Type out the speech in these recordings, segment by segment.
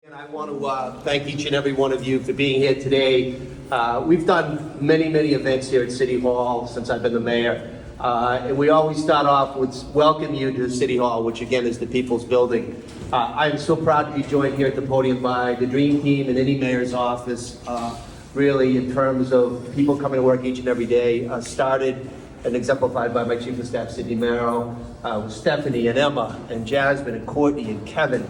And I want to thank each and every one of you for being here today. We've done many events here at City Hall since I've been the mayor. And we always start off with welcoming you to City Hall, which again is the people's building. I am so proud to be joined here at the podium by the dream team in any mayor's office, really in terms of people coming to work each and every day. Started and exemplified by my Chief of Staff, Sidney Merrill, with Stephanie and Emma and Jasmine and Courtney and Kevin.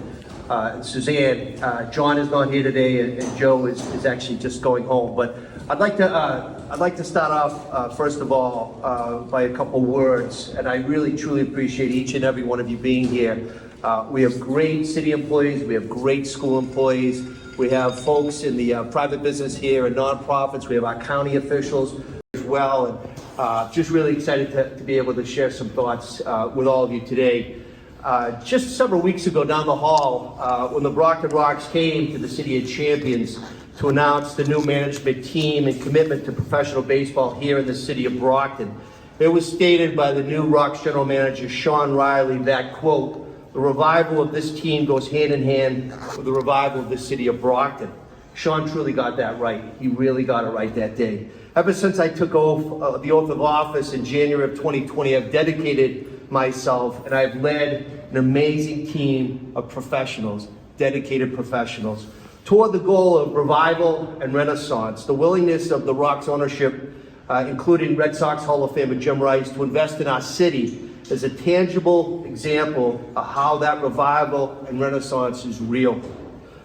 And Suzanne. John is not here today, and Joe is actually just going home. But I'd like to start off first of all by a couple words, and I really truly appreciate each and every one of you being here. We have great city employees, we have great school employees, we have folks in the private business here and nonprofits. We have our county officials as well, and just really excited to be able to share some thoughts with all of you today. Just several weeks ago down the hall, when the Brockton Rocks came to the City of Champions to announce the new management team and commitment to professional baseball here in the city of Brockton, it was stated by the new Rocks general manager, Sean Riley, that, quote, "The revival of this team goes hand in hand with the revival of the city of Brockton." Sean truly got that right. He really got it right that day. Ever since I took the oath of office in January of 2020, I've dedicated myself, and I've led an amazing team of professionals, dedicated professionals, toward the goal of revival and renaissance. The willingness of the Rocks ownership, including Red Sox Hall of Famer Jim Rice, to invest in our city is a tangible example of how that revival and renaissance is real.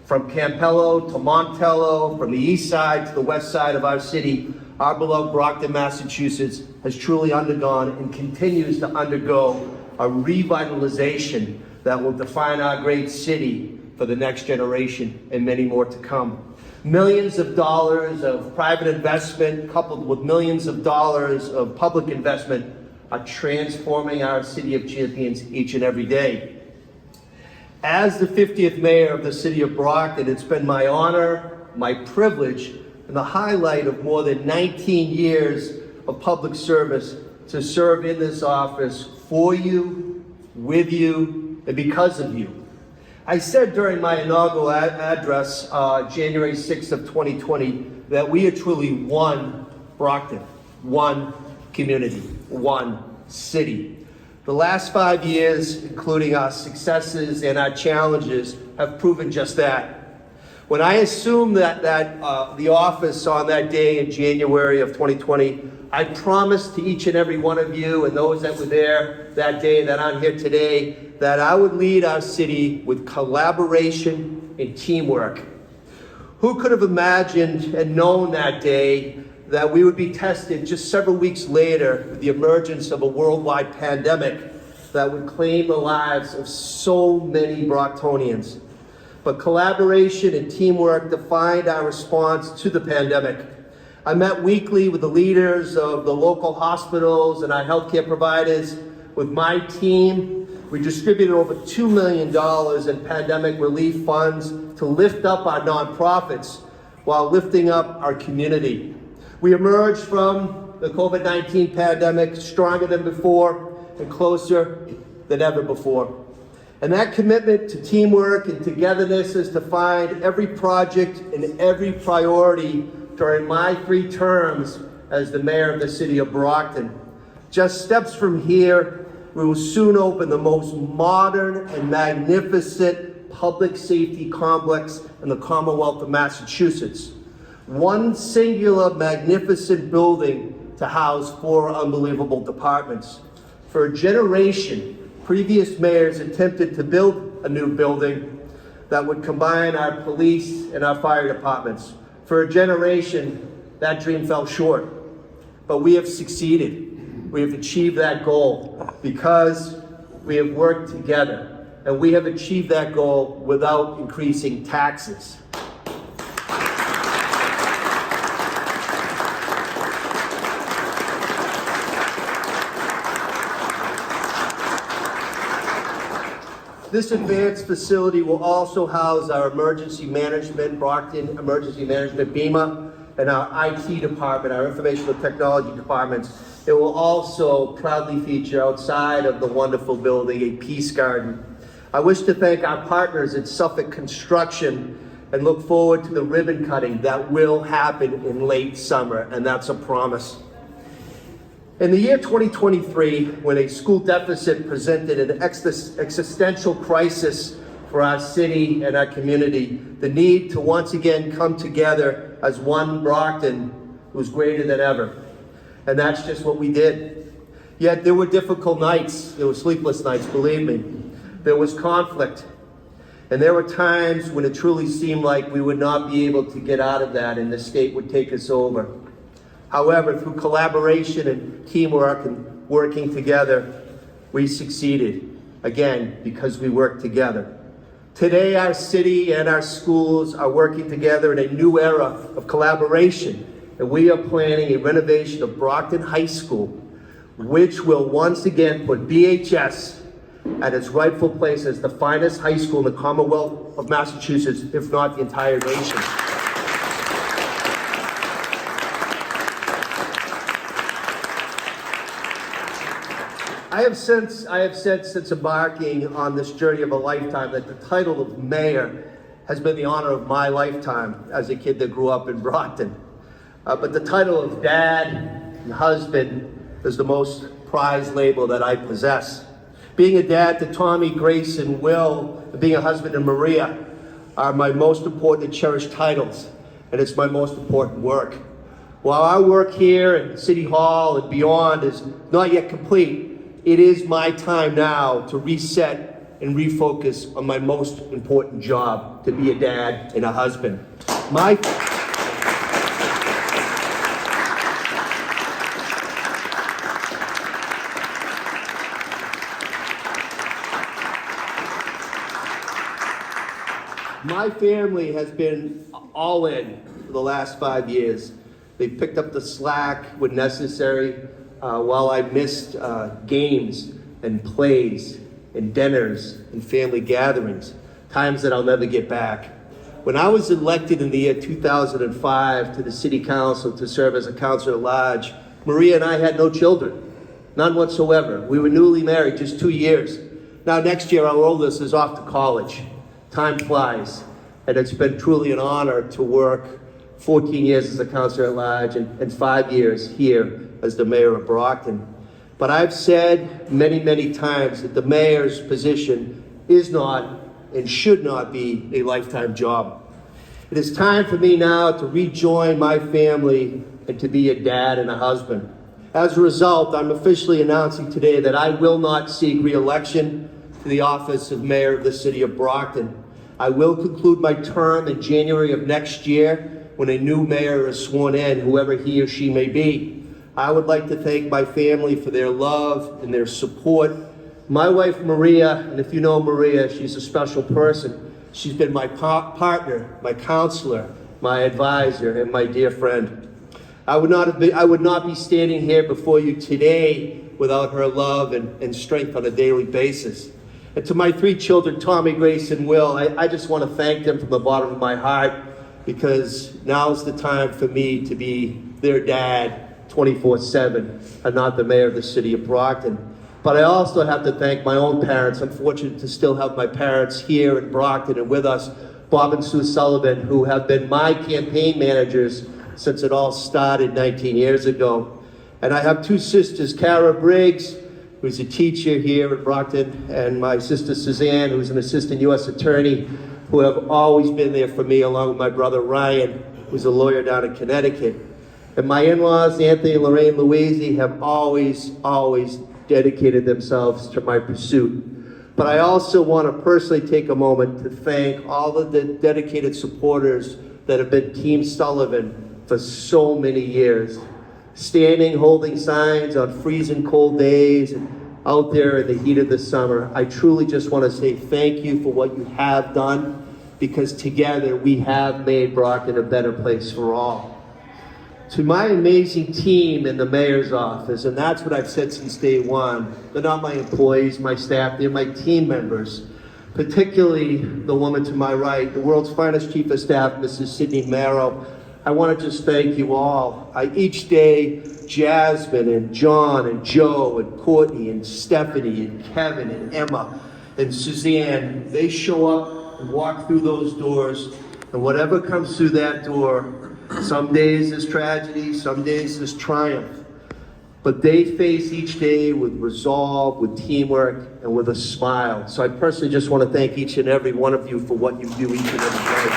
From Campello to Montello, from the east side to the west side of our city, our beloved Brockton, Massachusetts has truly undergone and continues to undergo a revitalization that will define our great city for the next generation and many more to come. Millions of dollars of private investment coupled with millions of dollars of public investment are transforming our City of Champions each and every day. As the 50th mayor of the city of Brockton, it's been my honor, my privilege, and the highlight of more than 19 years of public service to serve in this office for you, with you, and because of you. I said during my inaugural address, January 6th of 2020, that we are truly one Brockton, one community, one city. The last 5 years, including our successes and our challenges, have proven just that. When I assumed the office on that day in January of 2020, I promised to each and every one of you and those that were there that day that aren't here today that I would lead our city with collaboration and teamwork. Who could have imagined and known that day that we would be tested just several weeks later with the emergence of a worldwide pandemic that would claim the lives of so many Brocktonians? But collaboration and teamwork defined our response to the pandemic. I met weekly with the leaders of the local hospitals and our healthcare providers. With my team, we distributed over $2 million in pandemic relief funds to lift up our nonprofits while lifting up our community. We emerged from the COVID-19 pandemic stronger than before and closer than ever before. And that commitment to teamwork and togetherness has defined every project and every priority during my 3 terms as the mayor of the city of Brockton. Just steps from here, we will soon open the most modern and magnificent public safety complex in the Commonwealth of Massachusetts. One singular magnificent building to house 4 unbelievable departments. For a generation, previous mayors attempted to build a new building that would combine our police and our fire departments. For a generation, that dream fell short, but we have succeeded. We have achieved that goal because we have worked together, and we have achieved that goal without increasing taxes. This advanced facility will also house our emergency management, Brockton Emergency Management BEMA, and our IT department, our informational technology departments. It will also proudly feature outside of the wonderful building a peace garden. I wish to thank our partners at Suffolk Construction and look forward to the ribbon cutting that will happen in late summer, and that's a promise. In the year 2023, when a school deficit presented an existential crisis for our city and our community, the need to once again come together as one Brockton was greater than ever. And that's just what we did. Yet there were difficult nights, there were sleepless nights, believe me. There was conflict. And there were times when it truly seemed like we would not be able to get out of that and the state would take us over. However, through collaboration and teamwork and working together, we succeeded, again, because we worked together. Today, our city and our schools are working together in a new era of collaboration, and we are planning a renovation of Brockton High School, which will once again put BHS at its rightful place as the finest high school in the Commonwealth of Massachusetts, if not the entire nation. I have said since embarking on this journey of a lifetime that the title of mayor has been the honor of my lifetime as a kid that grew up in Brockton. But the title of dad and husband is the most prized label that I possess. Being a dad to Tommy, Grace, and Will, and being a husband to Maria are my most important and cherished titles, and it's my most important work. While our work here at City Hall and beyond is not yet complete, it is my time now to reset and refocus on my most important job, to be a dad and a husband. My family has been all in for the last 5 years. They've picked up the slack when necessary, while I missed games and plays and dinners and family gatherings, times that I'll never get back. When I was elected in the year 2005 to the City Council to serve as a councilor at large, Maria and I had no children, none whatsoever. We were newly married, just 2 years. Now next year our oldest is off to college. Time flies, and it's been truly an honor to work 14 years as a councilor at large and 5 years here as the mayor of Brockton. But I've said many, many times that the mayor's position is not and should not be a lifetime job. It is time for me now to rejoin my family and to be a dad and a husband. As a result, I'm officially announcing today that I will not seek re-election to the office of mayor of the city of Brockton. I will conclude my term in January of next year when a new mayor is sworn in, whoever he or she may be. I would like to thank my family for their love and their support. My wife, Maria, and if you know Maria, she's a special person. She's been my partner, my counselor, my advisor, and my dear friend. I would not be standing here before you today without her love and strength on a daily basis. And to my 3 children, Tommy, Grace, and Will, I just want to thank them from the bottom of my heart, because now's the time for me to be their dad 24/7 and not the mayor of the city of Brockton. But I also have to thank my own parents. I'm fortunate to still have my parents here in Brockton and with us, Bob and Sue Sullivan, who have been my campaign managers since it all started 19 years ago. And I have 2 sisters, Kara Briggs, who's a teacher here at Brockton, and my sister Suzanne, who's an assistant U.S. attorney, who have always been there for me, along with my brother Ryan, who's a lawyer down in Connecticut. And my in-laws, Anthony and Lorraine Louisi, have always dedicated themselves to my pursuit. But I also want to personally take a moment to thank all of the dedicated supporters that have been Team Sullivan for so many years. Standing, holding signs on freezing cold days, and out there in the heat of the summer. I truly just want to say thank you for what you have done, because together we have made Brockton a better place for all. To my amazing team in the mayor's office, and that's what I've said since day one, they're not my employees, my staff, they're my team members, particularly the woman to my right, the world's finest chief of staff, Mrs. Sydney Marrow. I want to just thank you all. Each day, Jasmine and John and Joe and Courtney and Stephanie and Kevin and Emma and Suzanne, they show up and walk through those doors, and whatever comes through that door, some days is tragedy, some days is triumph, but they face each day with resolve, with teamwork, and with a smile. So I personally just want to thank each and every one of you for what you do each and every day.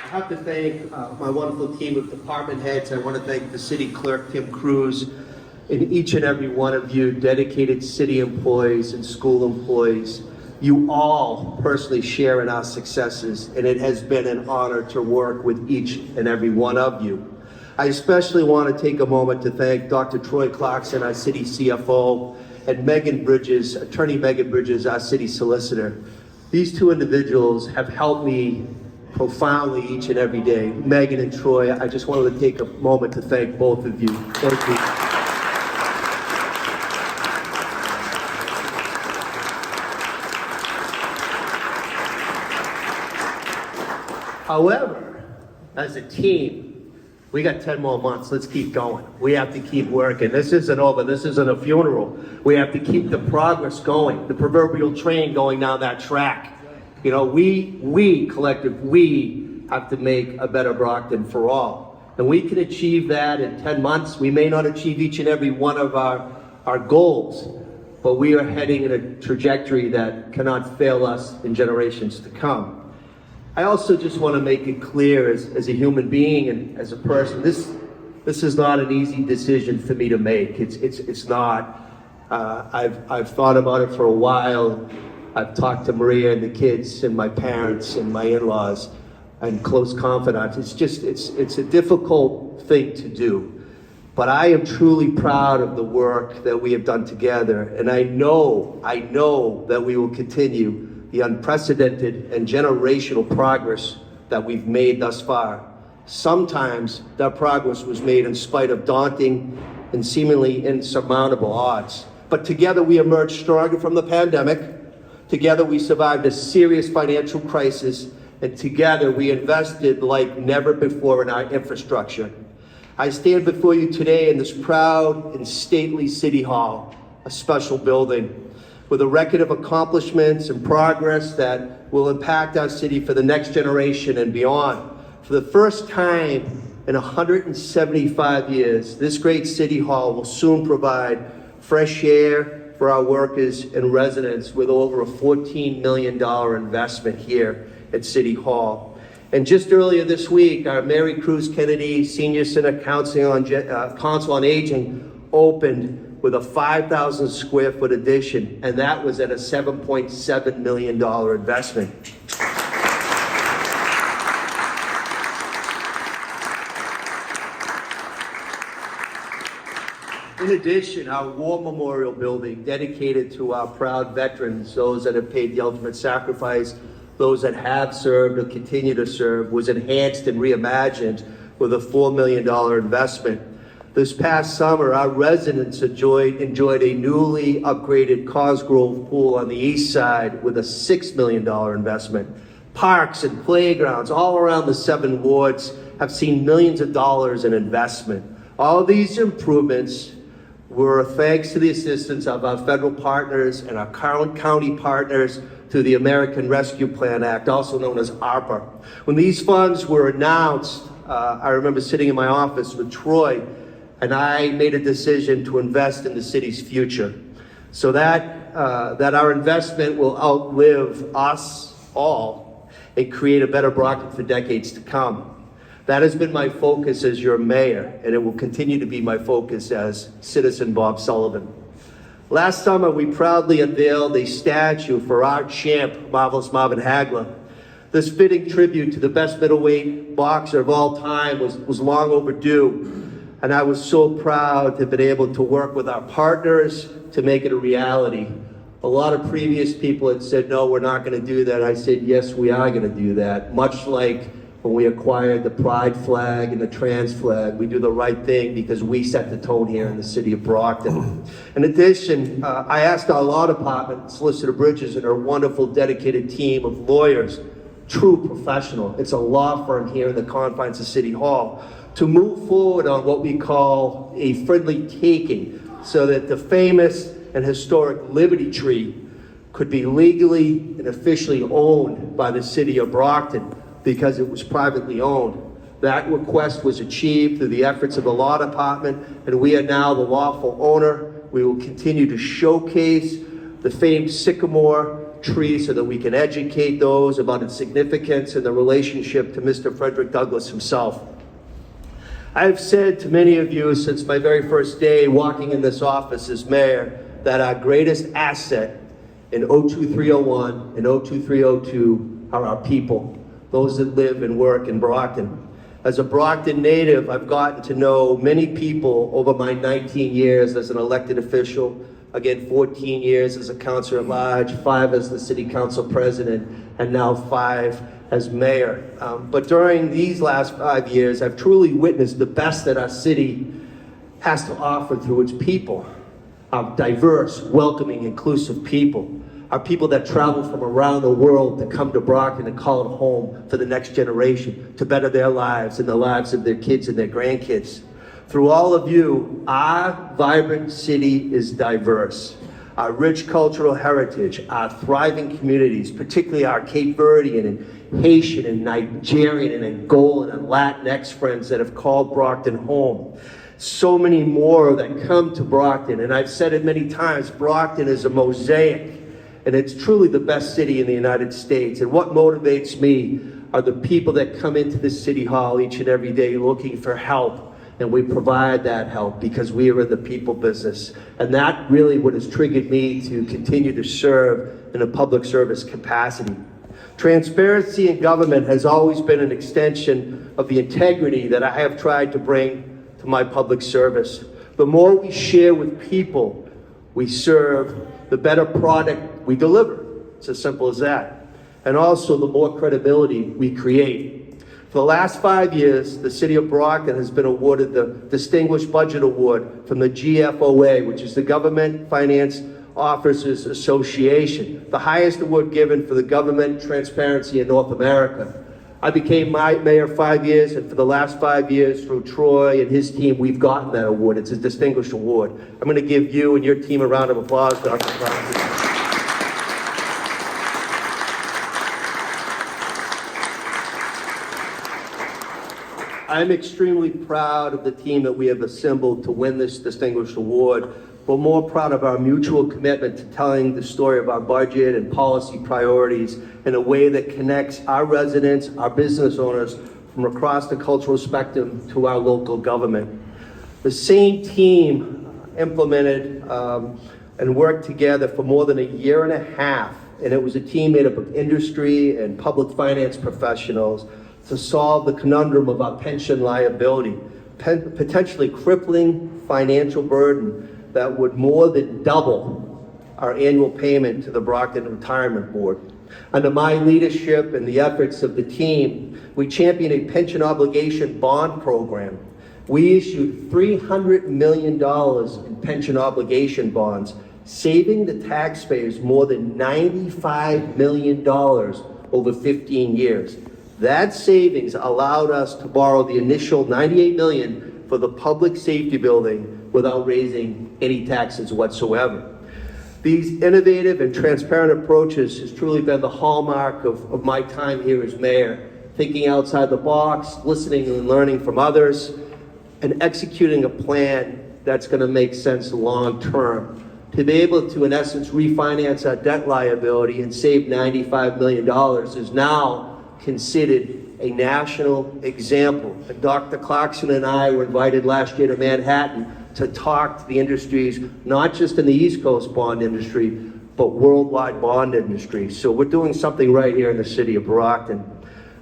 I have to thank my wonderful team of department heads. I want to thank the city clerk, Tim Cruz, and each and every one of you, dedicated city employees and school employees. You all personally share in our successes, and it has been an honor to work with each and every one of you. I especially want to take a moment to thank Dr. Troy Clarkson, our city CFO, and Megan Bridges, Attorney Megan Bridges, our city solicitor. These two individuals have helped me profoundly each and every day. Megan and Troy, I just wanted to take a moment to thank both of you. Thank you. However, as a team, we got 10 more months. Let's keep going. We have to keep working. This isn't over. This isn't a funeral. We have to keep the progress going, the proverbial train going down that track. You know, we collective, we have to make a better Brockton for all. And we can achieve that in 10 months. We may not achieve each and every one of our goals, but we are heading in a trajectory that cannot fail us in generations to come. I also just want to make it clear as a human being and as a person, this is not an easy decision for me to make. It's not. I've thought about it for a while. I've talked to Maria and the kids and my parents and my in-laws and close confidants. It's a difficult thing to do, but I am truly proud of the work that we have done together, and I know that we will continue the unprecedented and generational progress that we've made thus far. Sometimes that progress was made in spite of daunting and seemingly insurmountable odds. But together we emerged stronger from the pandemic. Together we survived a serious financial crisis, and together we invested like never before in our infrastructure. I stand before you today in this proud and stately City Hall, a special building, with a record of accomplishments and progress that will impact our city for the next generation and beyond. For the first time in 175 years, this great City Hall will soon provide fresh air for our workers and residents with over a $14 million investment here at City Hall. And just earlier this week, our Mary Cruz Kennedy Senior Center Council on Aging opened with a 5,000 square foot addition, and that was at a $7.7 million investment. In addition, our War Memorial Building, dedicated to our proud veterans, those that have paid the ultimate sacrifice, those that have served or continue to serve, was enhanced and reimagined with a $4 million investment. This past summer, our residents enjoyed a newly upgraded Cosgrove pool on the east side with a $6 million investment. Parks and playgrounds all around the 7 wards have seen millions of dollars in investment. All these improvements were thanks to the assistance of our federal partners and our county partners through the American Rescue Plan Act, also known as ARPA. When these funds were announced, I remember sitting in my office with Troy, and I made a decision to invest in the city's future, so that our investment will outlive us all and create a better Brockton for decades to come. That has been my focus as your mayor, and it will continue to be my focus as citizen Bob Sullivan. Last summer, we proudly unveiled a statue for our champ, Marvelous Marvin Hagler. This fitting tribute to the best middleweight boxer of all time was long overdue, and I was so proud to have been able to work with our partners to make it a reality. A lot of previous people had said, no, we're not going to do that. I said, yes, we are going to do that. Much like when we acquired the pride flag and the trans flag, we do the right thing because we set the tone here in the city of Brockton. In addition, I asked our law department, Solicitor Bridges and her wonderful dedicated team of lawyers, true professional. It's a law firm here in the confines of City Hall to move forward on what we call a friendly taking, so that the famous and historic Liberty Tree could be legally and officially owned by the city of Brockton because it was privately owned. That request was achieved through the efforts of the law department, and we are now the lawful owner. We will continue to showcase the famed sycamore tree so that we can educate those about its significance and the relationship to Mr. Frederick Douglass himself. I've said to many of you since my very first day walking in this office as mayor that our greatest asset in 02301 and 02302 are our people, those that live and work in Brockton. As a Brockton native, I've gotten to know many people over my 19 years as an elected official, again 14 years as a councilor at large, 5 as the city council president, and now 5 as mayor. But during these last 5 years, I've truly witnessed the best that our city has to offer through its people. Our diverse, welcoming, inclusive people. Our people that travel from around the world to come to Brockton and call it home for the next generation, to better their lives and the lives of their kids and their grandkids. Through all of you, our vibrant city is diverse. Our rich cultural heritage, our thriving communities, particularly our Cape Verdean and Haitian and Nigerian and Angolan and Latinx friends that have called Brockton home. So many more that come to Brockton, and I've said it many times, Brockton is a mosaic, and it's truly the best city in the United States. And what motivates me are the people that come into this city hall each and every day looking for help, and we provide that help because we are in the people business. And that really what has triggered me to continue to serve in a public service capacity. Transparency in government has always been an extension of the integrity that I have tried to bring to my public service. The more we share with people we serve, the better product we deliver. It's as simple as that. And also the more credibility we create. For the last 5 years, the city of Brockton has been awarded the Distinguished Budget Award from the GFOA, which is the Government Finance Officers Association, the highest award given for the government transparency in North America. I became mayor 5 years, and for the last 5 years, through Troy and his team, we've gotten that award. It's a distinguished award. I'm going to give you and your team a round of applause, Dr. Brockton. I'm extremely proud of the team that we have assembled to win this distinguished award. We're more proud of our mutual commitment to telling the story of our budget and policy priorities in a way that connects our residents, our business owners from across the cultural spectrum to our local government. The same team implemented and worked together for more than a year and a half, and it was a team made up of industry and public finance professionals to solve the conundrum of our pension liability, potentially crippling financial burden that would more than double our annual payment to the Brockton Retirement Board. Under my leadership and the efforts of the team, we championed a pension obligation bond program. We issued $300 million in pension obligation bonds, saving the taxpayers more than $95 million over 15 years. That savings allowed us to borrow the initial $98 million for the public safety building without raising any taxes whatsoever. These innovative and transparent approaches has truly been the hallmark of my time here as mayor, thinking outside the box, listening and learning from others, and executing a plan that's going to make sense long term. To be able to, in essence, refinance our debt liability and save $95 million is now considered a national example. And Dr. Clarkson and I were invited last year to Manhattan to talk to the industries, not just in the East Coast bond industry, but worldwide bond industry. So we're doing something right here in the city of Brockton.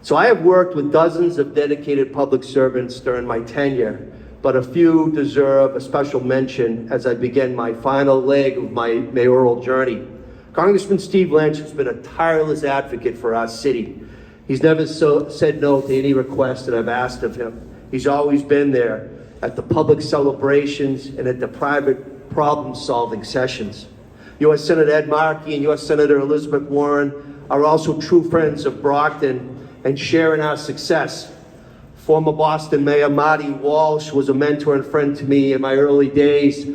So I have worked with dozens of dedicated public servants during my tenure, but a few deserve a special mention as I begin my final leg of my mayoral journey. Congressman Steve Lynch has been a tireless advocate for our city. He's never said no to any request that I've asked of him. He's always been there at the public celebrations and at the private problem-solving sessions. U.S. Senator Ed Markey and U.S. Senator Elizabeth Warren are also true friends of Brockton and share in our success. Former Boston Mayor Marty Walsh was a mentor and friend to me in my early days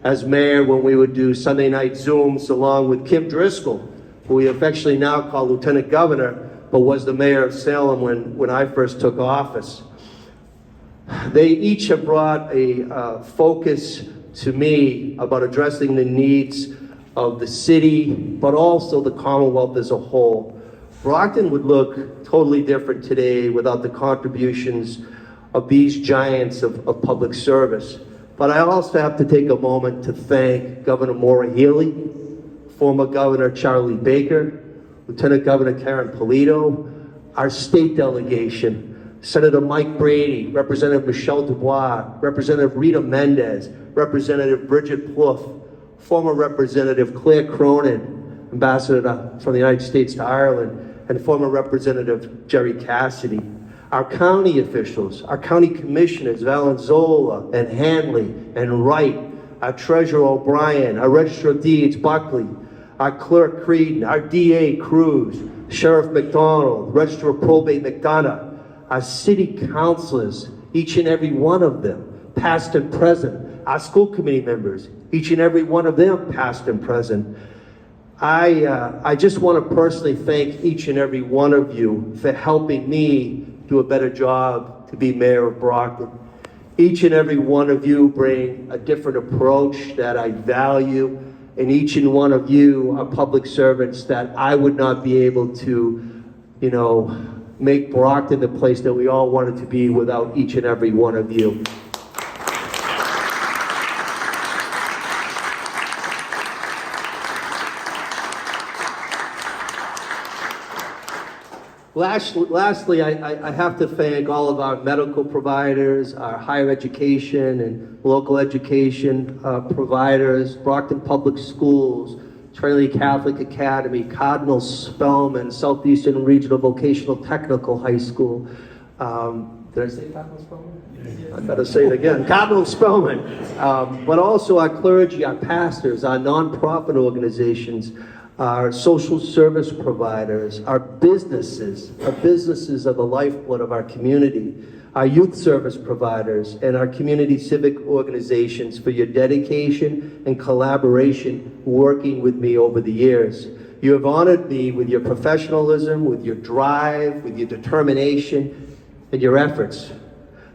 as mayor when we would do Sunday night Zooms along with Kim Driscoll, who we affectionately now call Lieutenant Governor, but was the mayor of Salem when I first took office. They each have brought a focus to me about addressing the needs of the city, but also the Commonwealth as a whole. Brockton would look totally different today without the contributions of these giants of public service. But I also have to take a moment to thank Governor Maura Healey, former Governor Charlie Baker, Lieutenant Governor Karen Polito, our state delegation, Senator Mike Brady, Representative Michelle Dubois, Representative Rita Mendez, Representative Bridget Plouffe, former Representative Claire Cronin, Ambassador from the United States to Ireland, and former Representative Jerry Cassidy. Our county officials, our county commissioners, Valenzola and Hanley and Wright, our treasurer O'Brien, our registrar of deeds Buckley, our clerk Creedon, our DA Cruz, Sheriff McDonald, registrar of probate McDonough, our city councilors, each and every one of them, past and present, our school committee members, each and every one of them, past and present. I just want to personally thank each and every one of you for helping me do a better job to be mayor of Brockton. Each and every one of you bring a different approach that I value, and each and one of you are public servants that I would not be able to, make Brockton the place that we all wanted to be without each and every one of you. Lastly, I have to thank all of our medical providers, our higher education and local education providers, Brockton Public Schools, Trinity Catholic Academy, Cardinal Spellman, Southeastern Regional Vocational Technical High School. Did I say Cardinal Spellman? I better say it again. Cardinal Spellman. But also our clergy, our pastors, our nonprofit organizations, our social service providers, our businesses are the lifeblood of our community, our youth service providers, and our community civic organizations for your dedication and collaboration working with me over the years. You have honored me with your professionalism, with your drive, with your determination, and your efforts.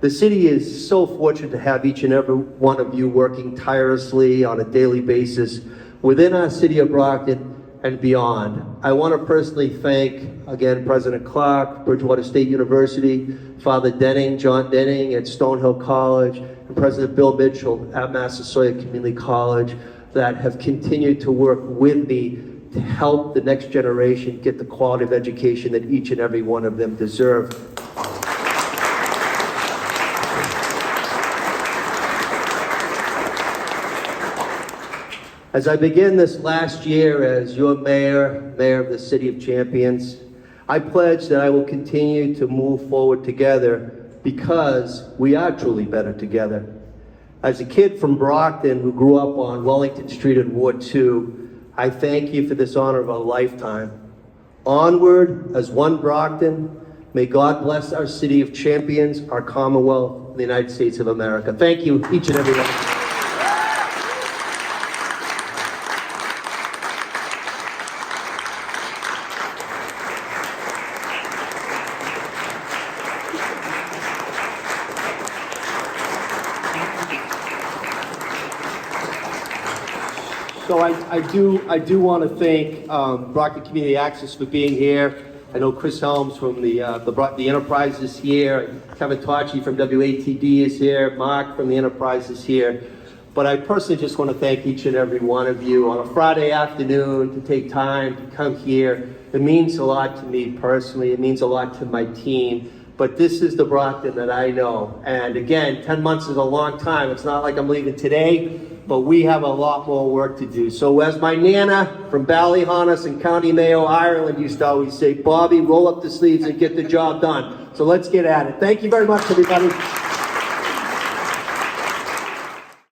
The city is so fortunate to have each and every one of you working tirelessly on a daily basis within our city of Brockton and beyond. I want to personally thank, again, President Clark, Bridgewater State University, Father Denning, John Denning at Stonehill College, and President Bill Mitchell at Massasoit Community College that have continued to work with me to help the next generation get the quality of education that each and every one of them deserve. As I begin this last year as your mayor of the City of Champions, I pledge that I will continue to move forward together because we are truly better together. As a kid from Brockton who grew up on Wellington Street in Ward 2, I thank you for this honor of a lifetime. Onward as one Brockton, may God bless our City of Champions, our Commonwealth, and the United States of America. Thank you, each and every one. So I do want to thank Brockton Community Access for being here. I know Chris Helms from the Enterprise is here. Kevin Tocci from WATD is here. Mark from the Enterprise is here. But I personally just want to thank each and every one of you on a Friday afternoon to take time to come here. It means a lot to me personally. It means a lot to my team. But this is the Brockton that I know. And again, 10 months is a long time. It's not like I'm leaving today, but we have a lot more work to do. So as my Nana from Ballyhonus and County Mayo, Ireland used to always say, Bobby, roll up the sleeves and get the job done. So let's get at it. Thank you very much, everybody.